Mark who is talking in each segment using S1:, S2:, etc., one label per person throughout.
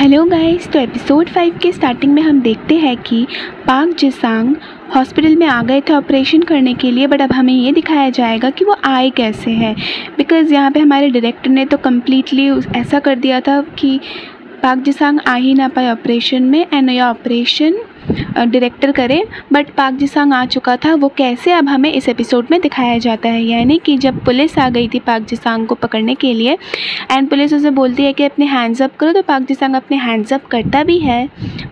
S1: Hello guys, तो episode 5 के starting में हम देखते हैं कि पार्क जिसांग हॉस्पिटल में आ गए थे ऑपरेशन करने के लिए। बट अब हमें ये दिखाया जाएगा कि वो आए कैसे हैं, बिकॉज़ यहाँ पे हमारे डायरेक्टर ने तो कम्प्लीटली ऐसा कर दिया था कि पार्क जिसांग आ ही ना पाए ऑपरेशन में एंड यह ऑपरेशन डायरेक्टर करे। बट पार्क जिसांग आ चुका था, वो कैसे अब हमें इस एपिसोड में दिखाया जाता है। यानी कि जब पुलिस आ गई थी पार्क जिसांग को पकड़ने के लिए एंड पुलिस उसे बोलती है कि अपने हैंड्स अप करो, तो पार्क जिसांग अपने हैंड्स अप करता भी है।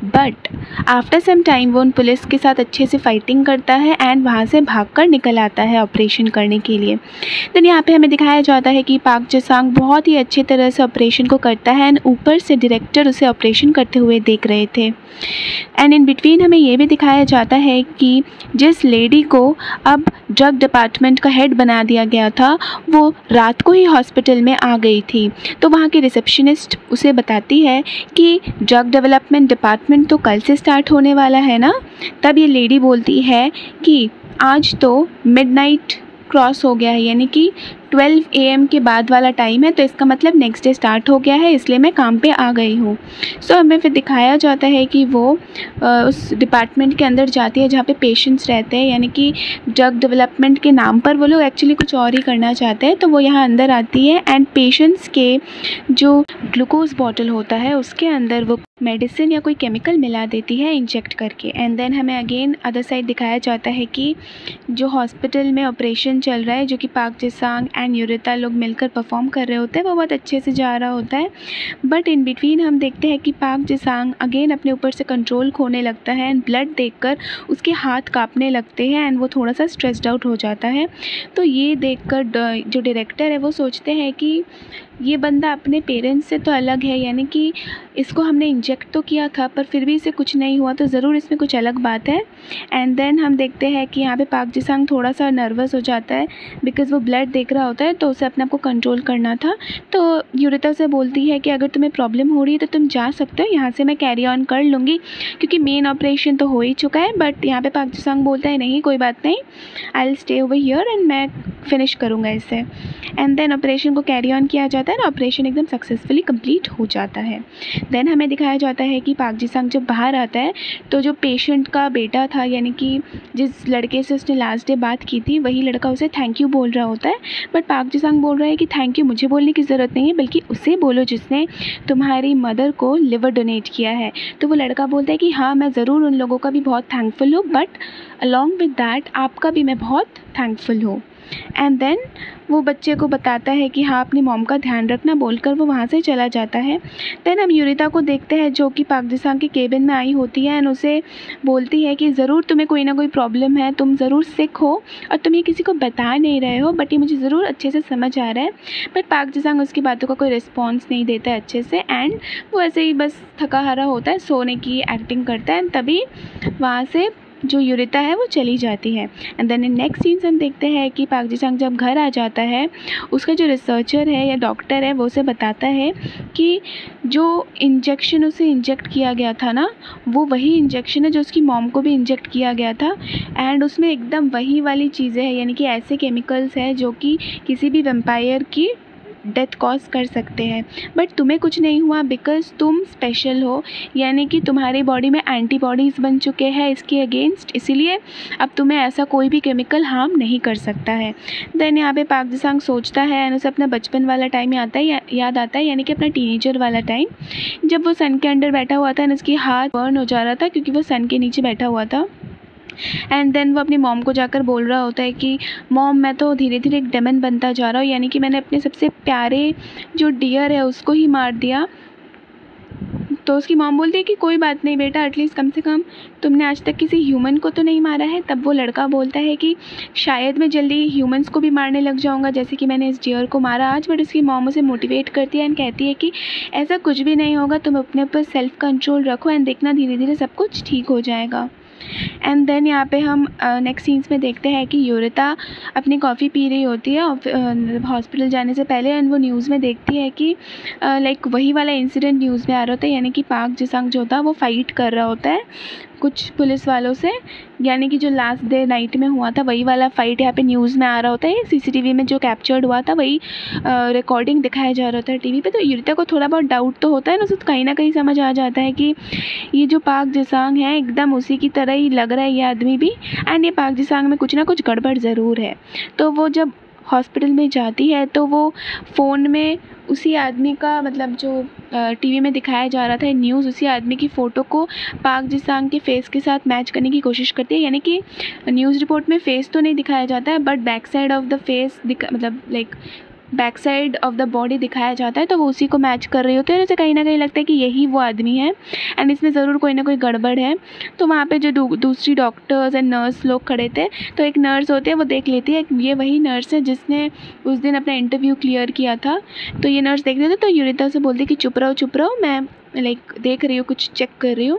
S1: बट आफ्टर सम टाइम वो उन पुलिस के साथ अच्छे से फाइटिंग करता है एंड वहाँ से भागकर निकल आता है ऑपरेशन करने के लिए। देन यहाँ पे हमें दिखाया जाता है कि पार्क जिसांग बहुत ही अच्छी तरह से ऑपरेशन को करता है एंड ऊपर से डायरेक्टर उसे ऑपरेशन करते हुए देख रहे थे। एंड इन बिटवीन हमें ये भी दिखाया जाता है कि जिस लेडी को अब ड्रग डिपार्टमेंट का हेड बना दिया गया था, वो रात को ही हॉस्पिटल में आ गई थी। तो वहाँ की रिसेप्शनिस्ट उसे बताती है कि ड्रग डेवलपमेंट डिपार्टमेंट तो कल से स्टार्ट होने वाला है ना। तब ये लेडी बोलती है कि आज तो मिडनाइट क्रॉस हो गया है, यानी कि 12 AM के बाद वाला टाइम है, तो इसका मतलब नेक्स्ट डे स्टार्ट हो गया है, इसलिए मैं काम पे आ गई हूँ। सो हमें फिर दिखाया जाता है कि वो उस डिपार्टमेंट के अंदर जाती है जहाँ पे पेशेंट्स रहते हैं, यानी कि ड्रग डेवलपमेंट के नाम पर वो लोग एक्चुअली कुछ और ही करना चाहते हैं। तो वो यहाँ अंदर आती है एंड पेशेंट्स के जो ग्लूकोज बॉटल होता है उसके अंदर वो मेडिसिन या कोई केमिकल मिला देती है इंजेक्ट करके। एंड देन हमें अगेन अदर साइड दिखाया जाता है कि जो हॉस्पिटल में ऑपरेशन चल रहा है, जो कि पार्क जिसांग एंड यूरिता लोग मिलकर परफॉर्म कर रहे होते हैं, वो बहुत अच्छे से जा रहा होता है। बट इन बिटवीन हम देखते हैं कि पार्क जिसांग अगेन अपने ऊपर से कंट्रोल खोने लगता है एंड ब्लड देखकर उसके हाथ कांपने लगते हैं एंड वो थोड़ा सा स्ट्रेस्ड आउट हो जाता है। तो ये देखकर जो डायरेक्टर है वो सोचते हैं कि ये बंदा अपने पेरेंट्स से तो अलग है, यानी कि इसको हमने इंजेक्ट तो किया था पर फिर भी इसे कुछ नहीं हुआ, तो ज़रूर इसमें कुछ अलग बात है। एंड देन हम देखते हैं कि यहाँ पे पार्क जिसांग थोड़ा सा नर्वस हो जाता है बिकॉज़ वो ब्लड देख रहा होता है, तो उसे अपने आप को कंट्रोल करना था। तो यूरिता से बोलती है कि अगर तुम्हें प्रॉब्लम हो रही है तो तुम जा सकते हो, यहाँ से मैं कैरी ऑन कर लूँगी क्योंकि मेन ऑपरेशन तो हो ही चुका है। बट यहाँ पे पार्क जिसांग बोलता है नहीं, कोई बात नहीं, I will stay over here and मैं फिनिश करूँगा इसे। एंड देन ऑपरेशन को कैरी ऑन किया जाता है, ऑपरेशन एकदम सक्सेसफुली कंप्लीट हो जाता है। देन हमें दिखाया जाता है कि पार्क जिसांग जब बाहर आता है तो जो पेशेंट का बेटा था, यानी कि जिस लड़के से उसने लास्ट डे बात की थी, वही लड़का उसे थैंक यू बोल रहा होता है। बट पार्क जिसांग बोल रहा है कि थैंक यू मुझे बोलने की ज़रूरत नहीं है, बल्कि उसे बोलो जिसने तुम्हारी मदर को लिवर डोनेट किया है। तो वो लड़का बोलता है कि हाँ, मैं ज़रूर उन लोगों का भी बहुत थैंकफुल हूँ, बट अलॉन्ग विद दैट आपका भी मैं बहुत थैंकफुल हूँ। एंड देन वो बच्चे को बताता है कि हाँ, अपनी मॉम का ध्यान रखना बोलकर वो वहाँ से चला जाता है। देन हम यूरिता को देखते हैं जो कि पार्क जिसांग के केबिन में आई होती है एंड उसे बोलती है कि ज़रूर तुम्हें कोई ना कोई प्रॉब्लम है, तुम ज़रूर सिक हो और तुम ये किसी को बता नहीं रहे हो, बट ये मुझे ज़रूर अच्छे से समझ आ रहा है। बट पार्क जिसांग उसकी बातों का कोई रिस्पॉन्स नहीं देता है अच्छे से एंड वो ऐसे ही बस थका हारा होता है, सोने की एक्टिंग करता है। तभी वहाँ से जो यूरिता है वो चली जाती है। And then in next scenes हम देखते हैं कि पार्क जिसांग जब घर आ जाता है, उसका जो रिसर्चर है या डॉक्टर है वो उसे बताता है कि जो इंजेक्शन उसे इंजेक्ट किया गया था ना, वो वही इंजेक्शन है जो उसकी मॉम को भी इंजेक्ट किया गया था एंड उसमें एकदम वही वाली चीज़ें हैं, यानी कि ऐसे केमिकल्स हैं जो कि किसी भी वैम्पायर की डेथ कॉज कर सकते हैं। बट तुम्हें कुछ नहीं हुआ बिकॉज़ तुम स्पेशल हो, यानी कि तुम्हारी बॉडी में एंटीबॉडीज़ बन चुके हैं इसके अगेंस्ट, इसीलिए अब तुम्हें ऐसा कोई भी केमिकल हार्म नहीं कर सकता है। देन यहाँ पे पार्क जिसांग सोचता है एंड उसे अपना बचपन वाला टाइम याद आता है, यानी कि अपना टीनेजर वाला टाइम, जब वो सन के अंडर बैठा हुआ था एंड उसकी हाथ बर्न हो जा रहा था क्योंकि वो सन के नीचे बैठा हुआ था। एंड देन वो अपनी मॉम को जाकर बोल रहा होता है कि मॉम, मैं तो धीरे धीरे एक डेमन बनता जा रहा हूँ, यानी कि मैंने अपने सबसे प्यारे जो डियर है उसको ही मार दिया। तो उसकी मॉम बोलती है कि कोई बात नहीं बेटा, एटलीस्ट कम से कम तुमने आज तक किसी ह्यूमन को तो नहीं मारा है। तब वो लड़का बोलता है कि शायद मैं जल्दी ह्यूमंस को भी मारने लग जाऊंगा जैसे कि मैंने इस डियर को मारा आज। बट उसकी मॉम उसे मोटिवेट करती है एंड कहती है कि ऐसा कुछ भी नहीं होगा, तुम अपने ऊपर सेल्फ कंट्रोल रखो एंड देखना धीरे धीरे सब कुछ ठीक हो जाएगा। एंड देन यहाँ पे हम नेक्स्ट सीन्स में देखते हैं कि यूरिता अपनी कॉफ़ी पी रही होती है हॉस्पिटल जाने से पहले, एंड वो न्यूज़ में देखती है कि लाइक वही वाला इंसिडेंट न्यूज़ में आ रहा होता है, यानी कि पार्क जिसांग जो था वो फ़ाइट कर रहा होता है कुछ पुलिस वालों से, यानी कि जो लास्ट डे नाइट में हुआ था वही वाला फ़ाइट यहाँ पे न्यूज़ में आ रहा होता है। सीसीटीवी में जो कैप्चर्ड हुआ था वही रिकॉर्डिंग दिखाया जा रहा होता है टीवी पे। तो यूरिता को थोड़ा बहुत डाउट तो होता है ना, उसे कहीं ना कहीं समझ आ जाता है कि ये जो पार्क जिसांग है एकदम उसी की तरह ही लग रहा है ये आदमी भी, एंड ये पार्क जिसांग में कुछ ना कुछ गड़बड़ ज़रूर है। तो वो जब हॉस्पिटल में जाती है तो वो फ़ोन में उसी आदमी का, मतलब जो टीवी में दिखाया जा रहा था न्यूज़, उसी आदमी की फ़ोटो को पार्क जिसांग के फेस के साथ मैच करने की कोशिश करती है। यानी कि न्यूज़ रिपोर्ट में फ़ेस तो नहीं दिखाया जाता है, but back side of the face मतलब like back side of the body दिखाया जाता है, तो वो उसी को मैच कर रही होती है और उसे कहीं ना कहीं लगता है कि यही वो आदमी है एंड इसमें ज़रूर कोई ना कोई गड़बड़ है। तो वहाँ पे जो दूसरी डॉक्टर्स एंड नर्स लोग खड़े थे, तो एक नर्स होती है वो देख लेती है ये वही नर्स है जिसने उस दिन अपना इंटरव्यू क्लियर किया था। तो ये नर्स देख रही थी, तो यूरिता से बोलती कि चुप रहो मैं लाइक देख रही हूँ, कुछ चेक कर रही हूँ।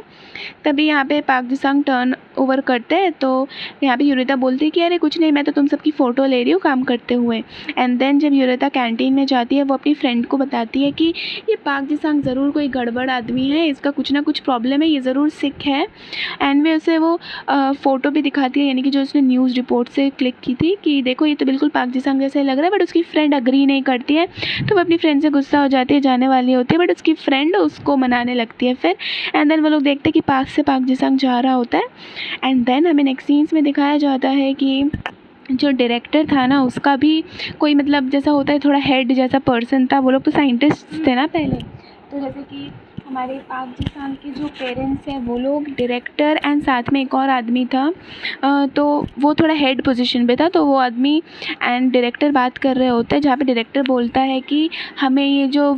S1: तभी यहाँ पे पार्क जिसांग टर्न ओवर करते हैं, तो यहाँ पे यूरिता बोलती है कि अरे कुछ नहीं, मैं तो तुम सबकी फ़ोटो ले रही हूँ काम करते हुए। एंड देन जब यूरिता कैंटीन में जाती है वो अपनी फ्रेंड को बताती है कि ये पार्क जिसांग ज़रूर कोई गड़बड़ आदमी है, इसका कुछ ना कुछ प्रॉब्लम है, ये ज़रूर सिक है। एंड वे उसे वो फ़ोटो भी दिखाती है, यानी कि जो उसने न्यूज़ रिपोर्ट से क्लिक की थी कि देखो ये तो बिल्कुल पार्क जिसांग जैसे लग रहा है, बट उसकी फ्रेंड अग्री नहीं करती है। तो वो अपनी फ्रेंड से गुस्सा हो जाती है, जाने वाली होती है, बट उसकी फ्रेंड उसको मनाने लगती है फिर। एंड देन वो लोग देखते हैं कि पास से पार्क जिसांग जा रहा होता है। एंड देन हमें नेक्स्ट सीन्स में दिखाया जाता है कि जो डायरेक्टर था ना उसका भी कोई मतलब जैसा होता है थोड़ा हेड जैसा पर्सन था। वो लोग तो साइंटिस्ट थे ना पहले, तो जैसे कि हमारे पार्क जिसांग के जो पेरेंट्स हैं वो लोग, डायरेक्टर एंड साथ में एक और आदमी था, तो वो थोड़ा हेड पोजीशन पे था। तो वो आदमी एंड डायरेक्टर बात कर रहे होते हैं, जहाँ पे डायरेक्टर बोलता है कि हमें ये जो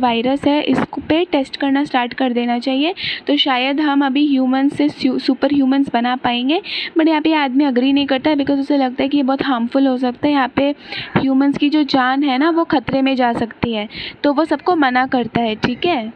S1: वायरस है इसको पे टेस्ट करना स्टार्ट कर देना चाहिए, तो शायद हम अभी ह्यूमंस से सुपर ह्यूमंस बना पाएंगे। बट यहाँ पे ये आदमी अग्री नहीं करता है, बिकॉज उसे लगता है कि ये बहुत हार्मफुल हो सकता है, यहाँ पे ह्यूमंस की जो जान है ना वो खतरे में जा सकती है, तो वो सबको मना करता है, ठीक है।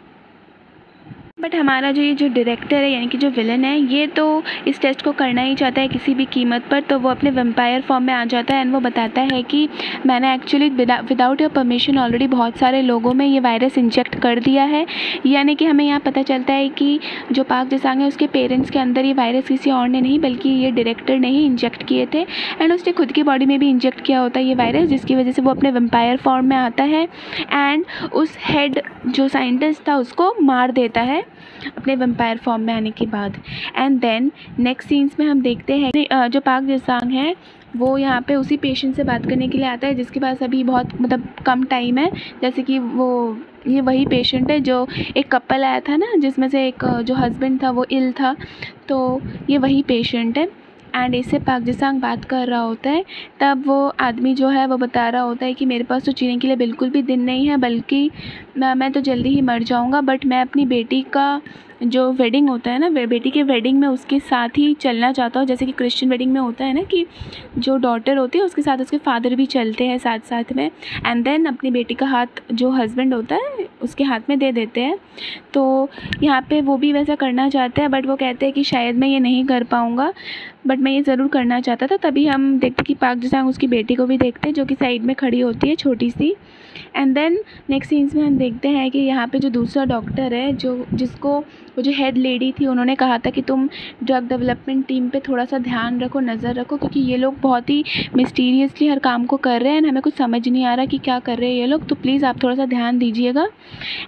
S1: बट हमारा जो ये जो डायरेक्टर है यानी कि जो विलन है, ये तो इस टेस्ट को करना ही चाहता है किसी भी कीमत पर। तो वो अपने वेम्पायर फॉर्म में आ जाता है एंड वो बताता है कि मैंने actually without your permission already बहुत सारे लोगों में ये वायरस इंजेक्ट कर दिया है। यानी कि हमें यहाँ पता चलता है कि जो पार्क जिसांग है उसके पेरेंट्स के अंदर ये वायरस किसी और ने नहीं बल्कि ये डायरेक्टर ने ही इंजेक्ट किए थे, एंड उसने खुद की बॉडी में भी इंजेक्ट किया होता है ये वायरस, जिसकी वजह से वो अपने वेम्पायर फॉर्म में आता है एंड उस हेड जो साइंटिस्ट था उसको मार देता है अपने वेम्पायर फॉर्म में आने के बाद। एंड देन नेक्स्ट सीन्स में हम देखते हैं जो पार्क जिसांग है वो यहाँ पे उसी पेशेंट से बात करने के लिए आता है जिसके पास अभी बहुत मतलब कम टाइम है। जैसे कि ये वही पेशेंट है जो एक कपल आया था ना, जिसमें से एक जो हस्बैंड था वो इल था, तो ये वही पेशेंट है। एंड इससे पार्क जिसांग बात कर रहा होता है, तब वो आदमी जो है वो बता रहा होता है कि मेरे पास तो जीने के लिए बिल्कुल भी दिन नहीं है, बल्कि मैं तो जल्दी ही मर जाऊंगा, बट मैं अपनी बेटी का जो वेडिंग होता है ना, बेटी के वेडिंग में उसके साथ ही चलना चाहता हूँ। जैसे कि क्रिश्चियन वेडिंग में होता है ना कि जो डॉटर होती है उसके साथ उसके फादर भी चलते हैं साथ साथ में, एंड देन अपनी बेटी का हाथ जो हस्बैंड होता है उसके हाथ में दे देते हैं। तो यहाँ पे वो भी वैसा करना चाहते हैं, बट वो कहते हैं कि शायद मैं ये नहीं कर पाऊँगा, बट मैं ये ज़रूर करना चाहता था। तभी हम देखते कि पार्क जिसांग उसकी बेटी को भी देखते हैं जो कि साइड में खड़ी होती है छोटी सी। एंड देन नेक्स्ट सीन्स में हम देखते हैं कि यहाँ पे जो दूसरा डॉक्टर है जिसको वो जो हेड लेडी थी उन्होंने कहा था कि तुम ड्रग डेवलपमेंट टीम पे थोड़ा सा ध्यान रखो, नज़र रखो, क्योंकि ये लोग बहुत ही मिस्टीरियसली हर काम को कर रहे हैं, हमें कुछ समझ नहीं आ रहा कि क्या कर रहे हैं ये लोग, तो प्लीज़ आप थोड़ा सा ध्यान दीजिएगा।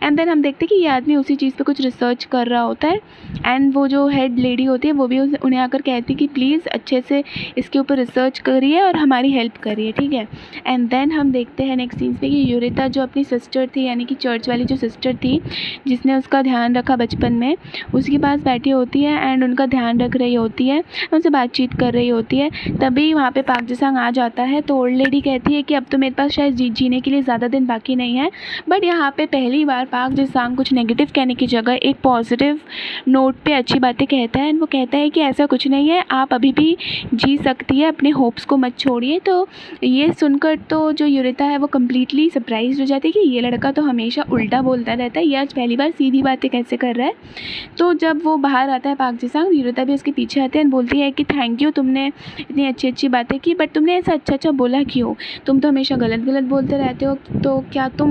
S1: एंड देन हम देखते हैं कि ये आदमी उसी चीज़ पे कुछ रिसर्च कर रहा होता है, एंड वो जो हेड लेडी होती है वो भी उन्हें आकर कहती है कि प्लीज़ अच्छे से इसके ऊपर रिसर्च करिए और हमारी हेल्प करिए, ठीक है। एंड देन हम देखते हैं नेक्स्ट सीन्स में कि यूरिता जो अपनी सिस्टर थी यानी कि चर्च वाली जो सिस्टर थी जिसने उसका ध्यान रखा बचपन में, उसके पास बैठी होती है एंड उनका ध्यान रख रही होती है, उनसे बातचीत कर रही होती है। तभी वहाँ पे पार्क जिसांग आ जाता है, तो ओल्ड लेडी कहती है कि अब तो मेरे पास शायद जीने के लिए ज़्यादा दिन बाकी नहीं है। बट यहाँ पे पहली बार पार्क जिसांग कुछ नेगेटिव कहने की जगह एक पॉजिटिव नोट पे अच्छी बातें कहता है, एंड वो कहता है कि ऐसा कुछ नहीं है, आप अभी भी जी सकती है, अपने होप्स को मत छोड़िए। तो ये सुनकर तो जो यूरिता है वो कम्प्लीटली सरप्राइज हो जाती है कि ये लड़का तो हमेशा उल्टा बोलता रहता है, ये आज पहली बार सीधी बातें कैसे कर रहा है। तो जब वो बाहर आता है पाक जी-सांग, युरिता भी उसके पीछे आते हैं एंड बोलती है कि थैंक यू, तुमने इतनी अच्छी बातें की, बट तुमने ऐसा अच्छा बोला क्यों? तुम तो हमेशा गलत बोलते रहते हो, तो क्या तुम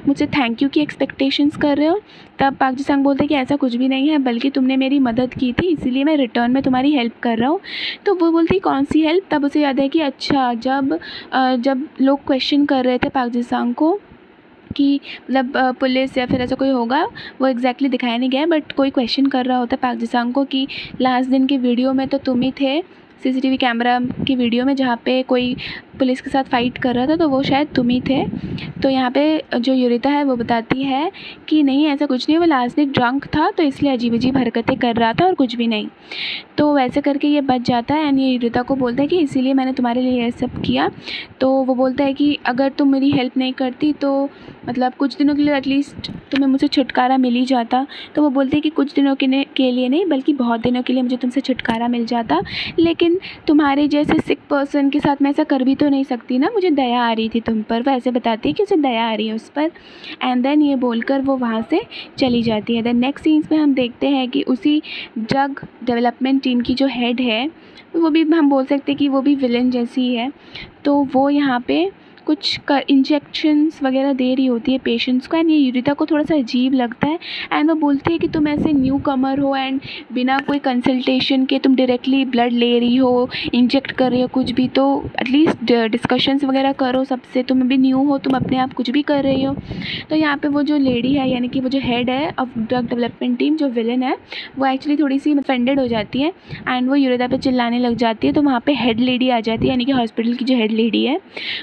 S1: मुझसे थैंक यू की एक्सपेक्टेशंस कर रहे हो? तब पाक जी-सांग बोलते हैं कि ऐसा कुछ भी नहीं है, बल्कि तुमने मेरी मदद की थी, इसीलिए मैं रिटर्न में तुम्हारी हेल्प कर रहा हूँ। तो वो बोलती है कौन सी हेल्प? तब उसे याद है कि अच्छा, जब लोग क्वेश्चन कर रहे थे पाक जी-सांग को कि मतलब पुलिस या फिर ऐसा कोई होगा, वो एग्जैक्टली दिखाया नहीं गया है, बट कोई क्वेश्चन कर रहा होता है पाक जी-सांग को कि लास्ट दिन के वीडियो में तो तुम ही थे, सीसीटीवी कैमरा की वीडियो में, जहाँ पे कोई पुलिस के साथ फ़ाइट कर रहा था, तो वो शायद तुम ही थे। तो यहाँ पे जो युरिता है वो बताती है कि नहीं, ऐसा कुछ नहीं, वो लास्ट दिन ड्रंक था, तो इसलिए अजीब हरकतें कर रहा था और कुछ भी नहीं। तो वैसे करके ये बच जाता है एंड ये युरिता को बोलता है कि इसीलिए मैंने तुम्हारे लिए ये सब किया। तो वो बोलता है कि अगर तुम मेरी हेल्प नहीं करती तो मतलब कुछ दिनों के लिए एटलीस्ट तुम्हें मुझसे छुटकारा मिल ही जाता। तो वो बोलते हैं कि कुछ दिनों के लिए नहीं, बल्कि बहुत दिनों के लिए मुझे तुमसे छुटकारा मिल जाता, लेकिन तुम्हारे जैसे सिक पर्सन के साथ मैं ऐसा कर भी तो नहीं सकती ना, मुझे दया आ रही थी तुम पर। वो ऐसे बताती है कि उसे दया आ रही है उस पर, एंड देन ये बोलकर वो वहाँ से चली जाती है। देन नेक्स्ट सीन्स में हम देखते हैं कि उसी ड्रग डेवलपमेंट टीम की जो हेड है, वो भी हम बोल सकते हैं कि वो भी विलन जैसी है। तो वो यहाँ पे कुछ इंजेक्शंस वगैरह दे रही होती है पेशेंट्स को, एंड ये युरिता को थोड़ा सा अजीब लगता है एंड वो बोलती है कि तुम ऐसे न्यू कमर हो एंड बिना कोई कंसल्टेशन के तुम डायरेक्टली ब्लड ले रही हो, इंजेक्ट कर रही हो कुछ भी, तो एटलीस्ट डिस्कशंस वगैरह करो सबसे, तुम अभी न्यू हो, तुम अपने आप कुछ भी कर रही हो। तो यहाँ पे वो जो लेडी है, यानी कि वो जो हेड है ऑफ ड्रग डेवलपमेंट टीम, जो विलन है, वो एक्चुअली थोड़ी सी ऑफेंडेड हो जाती है एंड वो युरिता पे चिल्लाने लग जाती है। तो वहाँ पे हेड लेडी आ जाती है, यानी कि हॉस्पिटल की जो हेड लेडी है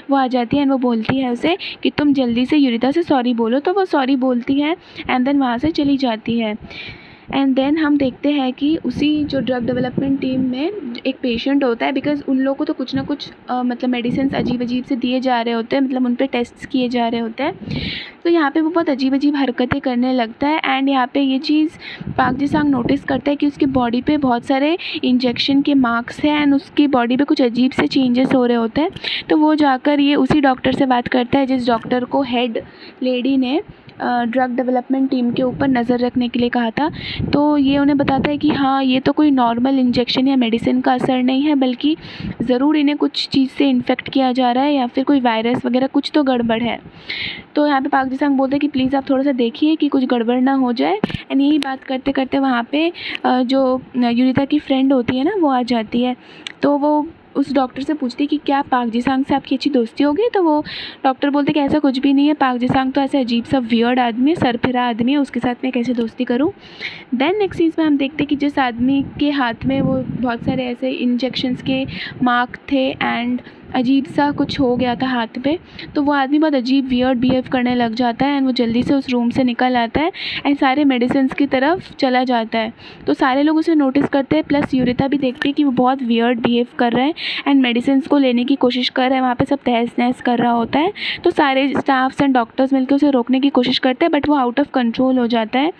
S1: वो आ जाती है एंड वो बोलती है उसे कि तुम जल्दी से युरिता से सॉरी बोलो। तो वो सॉरी बोलती है एंड देन वहाँ से चली जाती है। एंड देन हम देखते हैं कि उसी जो ड्रग डेवलपमेंट टीम में एक पेशेंट होता है, बिकॉज़ उन लोगों को तो कुछ ना कुछ मतलब मेडिसिन अजीब से दिए जा रहे होते हैं, मतलब उन पे टेस्ट किए जा रहे होते हैं। तो यहाँ पे वो बहुत अजीब हरकतें करने लगता है एंड यहाँ पे ये चीज़ पाक जी-सांग नोटिस करता है कि उसकी बॉडी पे बहुत सारे इंजेक्शन के मार्क्स हैं एंड उसकी बॉडी पे कुछ अजीब से चेंजेस हो रहे होते हैं। तो वो जाकर ये उसी डॉक्टर से बात करता है जिस डॉक्टर को हेड लेडी ने ड्रग डेवलपमेंट टीम के ऊपर नज़र रखने के लिए कहा था। तो ये उन्हें बताता है कि हाँ, ये तो कोई नॉर्मल इंजेक्शन या मेडिसिन का असर नहीं है, बल्कि ज़रूर इन्हें कुछ चीज़ से इन्फेक्ट किया जा रहा है या फिर कोई वायरस वगैरह कुछ तो गड़बड़ है। तो यहाँ पे पाक जी-सांग बोलते हैं कि प्लीज़ आप थोड़ा सा देखिए कि कुछ गड़बड़ ना हो जाए। एंड यही बात करते करते वहाँ पे जो युरिता की फ्रेंड होती है ना, वो आ जाती है। तो वो उस डॉक्टर से पूछती है कि क्या पाक जी-सांग से आपकी अच्छी दोस्ती हो गई? तो वो डॉक्टर बोलते कि ऐसा कुछ भी नहीं है, पाक जी-सांग तो ऐसे अजीब सा वियर्ड आदमी है, सरफिरा आदमी है, उसके साथ मैं कैसे दोस्ती करूं। देन नेक्स्ट सीन्स में हम देखते हैं कि जिस आदमी के हाथ में वो बहुत सारे ऐसे इंजेक्शंस के मार्क थे एंड अजीब सा कुछ हो गया था हाथ पे, तो वो आदमी बहुत अजीब वियर्ड बिहेव करने लग जाता है एंड वो जल्दी से उस रूम से निकल आता है एंड सारे मेडिसिन की तरफ चला जाता है। तो सारे लोग उसे नोटिस करते हैं, प्लस युरिता भी देखती है कि वो बहुत वियर्ड बिहेव कर रहा है एंड मेडिसिन को लेने की कोशिश कर रहे हैं। वहाँ पे सब तहस नहस कर रहा होता है, तो सारे स्टाफ्स एंड डॉक्टर्स मिलकर उसे रोकने की कोशिश करते हैं, बट वो आउट ऑफ कंट्रोल हो जाता है।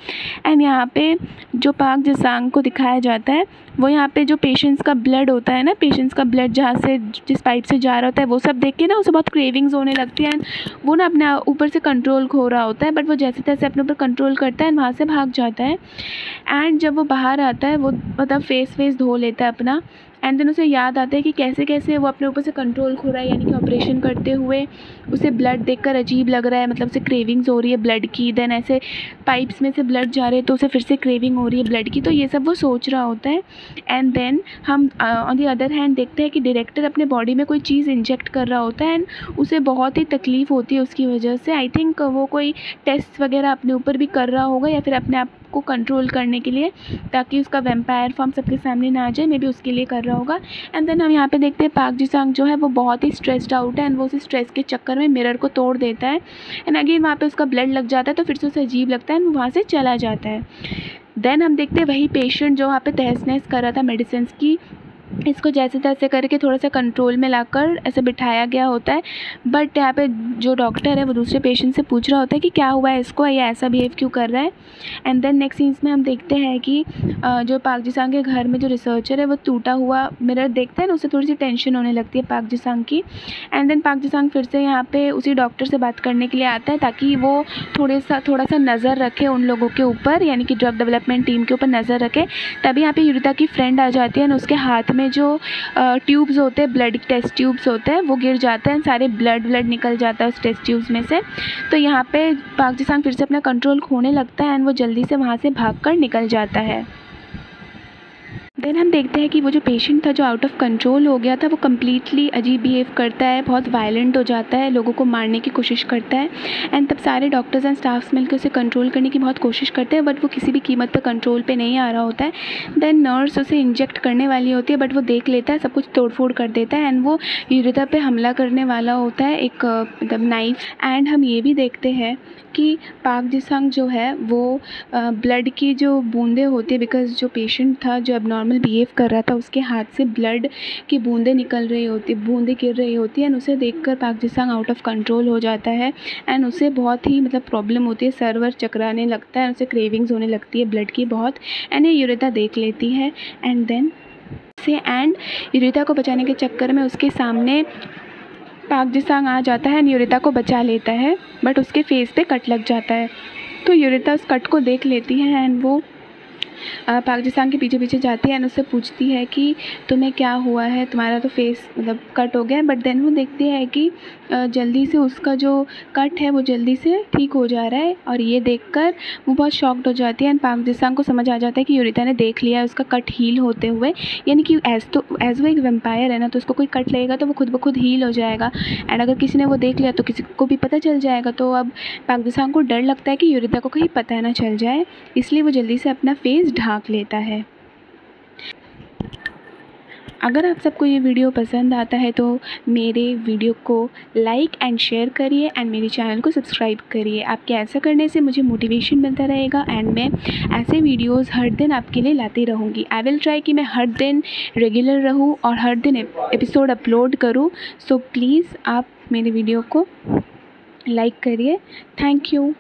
S1: एंड यहाँ पे जो पाक जी-सांग को दिखाया जाता है, वो यहाँ पे जो पेशेंट्स का ब्लड होता है ना, पेशेंट्स का ब्लड जहाँ से जिस पाइप से जा रहा होता है, वो सब देख के ना उसे बहुत क्रेविंग्स होने लगती हैं। वो ना अपने ऊपर से कंट्रोल खो रहा होता है, बट वो जैसे तैसे अपने ऊपर कंट्रोल करता है, वहाँ से भाग जाता है। एंड जब वो बाहर आता है, वो मतलब फेस धो लेता है अपना, एंड देन उसे याद आता है कि कैसे कैसे वो अपने ऊपर से कंट्रोल खो रहा है, यानी कि ऑपरेशन करते हुए उसे ब्लड देखकर अजीब लग रहा है, मतलब उसे क्रेविंग्स हो रही है ब्लड की। देन ऐसे पाइप्स में से ब्लड जा रहे हैं तो उसे फिर से क्रेविंग हो रही है ब्लड की। तो ये सब वो सोच रहा होता है। एंड देन हम ऑन दी अदर हैंड देखते हैं कि डायरेक्टर अपने बॉडी में कोई चीज़ इंजेक्ट कर रहा होता है एंड उसे बहुत ही तकलीफ़ होती है उसकी वजह से। आई थिंक वो कोई टेस्ट वगैरह अपने ऊपर भी कर रहा होगा या फिर अपने आप को कंट्रोल करने के लिए, ताकि उसका वैम्पायर फॉर्म सबके सामने ना आ जाए, मे बी उसके लिए कर रहा होगा। एंड देन हम यहाँ पे देखते हैं पाक जी-सांग जो है वो बहुत ही स्ट्रेस्ड आउट है एंड वो उस स्ट्रेस के चक्कर में मिरर को तोड़ देता है एंड अगेन वहाँ पे उसका ब्लड लग जाता है, तो फिर से उसे अजीब लगता है एंड वो वहाँ से चला जाता है। देन हम देखते हैं वही पेशेंट जो वहाँ पे तहस नहस कर रहा था मेडिसिन की, इसको जैसे तैसे करके थोड़ा सा कंट्रोल में लाकर ऐसे बिठाया गया होता है। बट यहाँ पे जो डॉक्टर है वो दूसरे पेशेंट से पूछ रहा होता है कि क्या हुआ है इसको, ये ऐसा बिहेव क्यों कर रहा है। एंड देन नेक्स्ट सीन्स में हम देखते हैं कि जो पाक जी-सांग के घर में जो रिसर्चर है वो टूटा हुआ मिरर देखता है ना, उससे थोड़ी सी टेंशन होने लगती है पाक जी-सांग की। एंड देन पाक जी-सांग फिर से यहाँ पे उसी डॉक्टर से बात करने के लिए आता है ताकि वो थोड़ा सा नज़र रखे उन लोगों के ऊपर, यानी कि ड्रग डेवलपमेंट टीम के ऊपर नज़र रखे। तभी यहाँ पे युरिता की फ्रेंड आ जाती है और उसके हाथ में जो ट्यूब्स होते हैं, ब्लड टेस्ट ट्यूब्स होते हैं, वो गिर जाते हैं, सारे ब्लड निकल जाता है उस टेस्ट ट्यूब्स में से। तो यहाँ पे पाक जी-सांग फिर से अपना कंट्रोल खोने लगता है एंड वो जल्दी से वहाँ से भागकर निकल जाता है। देन हम देखते हैं कि वो जो पेशेंट था जो आउट ऑफ कंट्रोल हो गया था, वो कम्प्लीटली अजीब बिहेव करता है, बहुत वायलेंट हो जाता है, लोगों को मारने की कोशिश करता है। एंड तब सारे डॉक्टर्स एंड स्टाफ्स मिलकर उसे कंट्रोल करने की बहुत कोशिश करते हैं, बट वो किसी भी कीमत पर कंट्रोल पे नहीं आ रहा होता है। देन नर्स उसे इंजेक्ट करने वाली होती है, बट वो देख लेता है, सब कुछ तोड़फोड़ कर देता है एंड वो युरिता पे हमला करने वाला होता है, एक मतलब नाइफ। एंड हम ये भी देखते हैं कि पाक जी-सांग जो है वो ब्लड की जो बूंदें होती है, बिकॉज जो पेशेंट था जो एबनॉर्मल बिहेव कर रहा था उसके हाथ से ब्लड की बूंदें निकल रही होती, बूंदें गिर रही होती है एंड उसे देखकर पाक जी-सांग आउट ऑफ कंट्रोल हो जाता है एंड उसे बहुत ही मतलब प्रॉब्लम होती है, सर्वर चकराने लगता है, उसे क्रेविंग्स होने लगती है ब्लड की बहुत। एंड ये युरिता देख लेती है एंड देन युरिता को बचाने के चक्कर में उसके सामने पाक जी-सांग आ जाता है एंड युरिता को बचा लेता है, बट उसके फेस पे कट लग जाता है। तो युरिता उस कट को देख लेती है एंड वो पाक जी-सांग के पीछे पीछे जाती है एंड उससे पूछती है कि तुम्हें क्या हुआ है, तुम्हारा तो फेस मतलब कट हो गया है। बट देन वो देखती है कि जल्दी से उसका जो कट है वो जल्दी से ठीक हो जा रहा है और ये देखकर वो बहुत शॉक्ड हो जाती है एंड पाक जी-सांग को समझ आ जाता है कि युरिता ने देख लिया है उसका कट हील होते हुए, यानी कि एज वो एक वेम्पायर है ना, तो उसको कोई कट लगेगा तो वो खुद ब खुद हील हो जाएगा एंड अगर किसी ने वो देख लिया तो किसी को भी पता चल जाएगा। तो अब पाक जी-सांग को डर लगता है कि युरिता को कहीं पता ना चल जाए, इसलिए वो जल्दी से अपना फेस ढांक लेता है। अगर आप सबको ये वीडियो पसंद आता है तो मेरे वीडियो को लाइक एंड शेयर करिए एंड मेरे चैनल को सब्सक्राइब करिए। आपके ऐसा करने से मुझे मोटिवेशन मिलता रहेगा एंड मैं ऐसे वीडियोस हर दिन आपके लिए लाती रहूँगी। आई विल ट्राई कि मैं हर दिन रेगुलर रहूँ और हर दिन एपिसोड अपलोड करूँ। सो प्लीज़ आप मेरे वीडियो को लाइक करिए। Thank you.